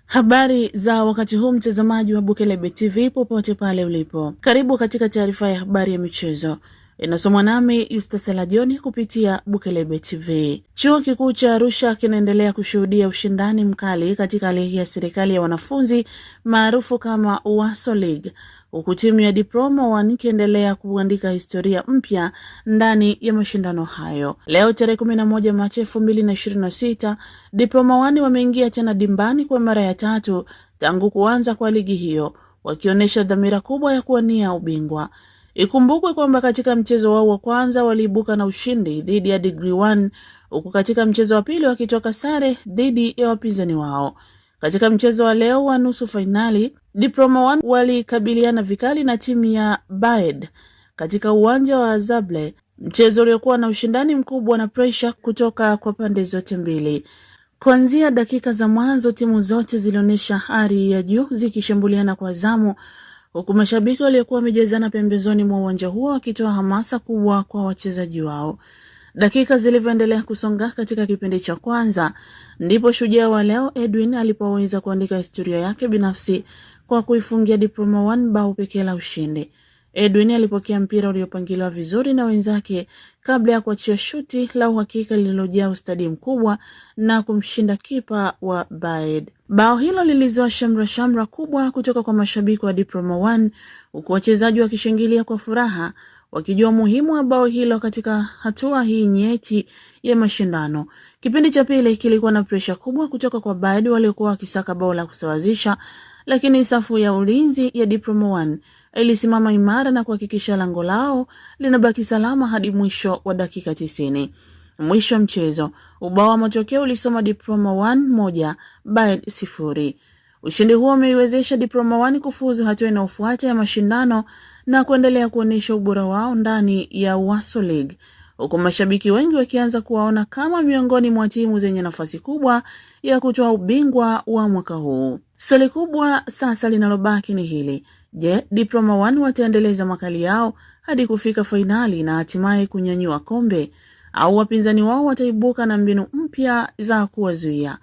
Habari za wakati huu, mtazamaji wa Bukelebe TV popote pale ulipo. Karibu katika taarifa ya habari ya michezo. Inasomwa nami Yustasela Joni kupitia Bukelebe TV. Chuo Kikuu cha Arusha kinaendelea kushuhudia ushindani mkali katika ligi ya serikali ya wanafunzi maarufu kama UWASO League, huku timu ya Diploma 1 ikiendelea kuandika historia mpya ndani ya mashindano hayo. Leo tarehe 11 Machi 2026, Diploma 1 wameingia tena dimbani kwa mara ya tatu tangu kuanza kwa ligi hiyo, wakionyesha dhamira kubwa ya kuwania ubingwa. Ikumbukwe kwamba katika mchezo wao wa kwanza waliibuka na ushindi dhidi ya Degree 1, huku katika mchezo wa pili wakitoka sare dhidi ya wapinzani wao. Katika mchezo wa leo wa nusu finali, Diploma 1 walikabiliana vikali na timu ya Baed katika uwanja wa Zable, mchezo uliokuwa na ushindani mkubwa na pressure kutoka kwa pande zote mbili. Kuanzia dakika za mwanzo timu zote zilionyesha hali ya juu zikishambuliana kwa zamu, huku mashabiki waliokuwa wamejazana pembezoni mwa uwanja huo wakitoa hamasa kubwa kwa wachezaji wao. Dakika zilivyoendelea kusonga katika kipindi cha kwanza, ndipo shujaa wa leo Edwin alipoweza kuandika historia yake binafsi kwa kuifungia Diploma 1 bao pekee la ushindi. Edwin alipokea mpira uliopangiliwa vizuri na wenzake kabla ya kuachia shuti la uhakika lililojaa ustadi mkubwa na kumshinda kipa wa Baed. Bao hilo lilizua shamra kubwa kutoka kwa mashabiki wa Diploma 1, huku wachezaji wakishangilia kwa furaha, wakijua muhimu wa bao hilo katika hatua hii nyeti ya mashindano. Kipindi cha pili kilikuwa na presha kubwa kutoka kwa Baed waliokuwa wakisaka bao la kusawazisha, lakini safu ya ulinzi ya Diploma 1 ilisimama imara na kuhakikisha lango lao linabaki salama hadi mwisho wa dakika 90. Mwisho wa mchezo, ubao wa matokeo ulisoma Diploma 1 1, Baed 0. Ushindi huo umeiwezesha Diploma 1 kufuzu hatua inayofuata ya mashindano na kuendelea kuonyesha ubora wao ndani ya UWASO League, huku mashabiki wengi wakianza kuwaona kama miongoni mwa timu zenye nafasi kubwa ya kutoa ubingwa wa mwaka huu. Swali kubwa sasa linalobaki ni hili: je, Diploma 1 wataendeleza makali yao hadi kufika fainali na hatimaye kunyanyua kombe, au wapinzani wao wataibuka na mbinu mpya za kuwazuia?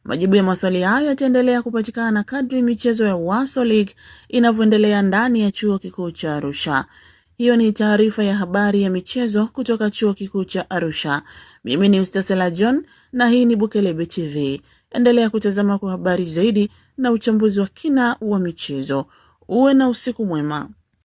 Majibu ya maswali hayo yataendelea kupatikana kadri michezo ya UWASO League inavyoendelea ndani ya Chuo Kikuu cha Arusha. Hiyo ni taarifa ya habari ya michezo kutoka Chuo Kikuu cha Arusha. Mimi ni Yustasela John na hii ni Bukelebe TV. Endelea kutazama kwa habari zaidi na uchambuzi wa kina wa michezo. Uwe na usiku mwema.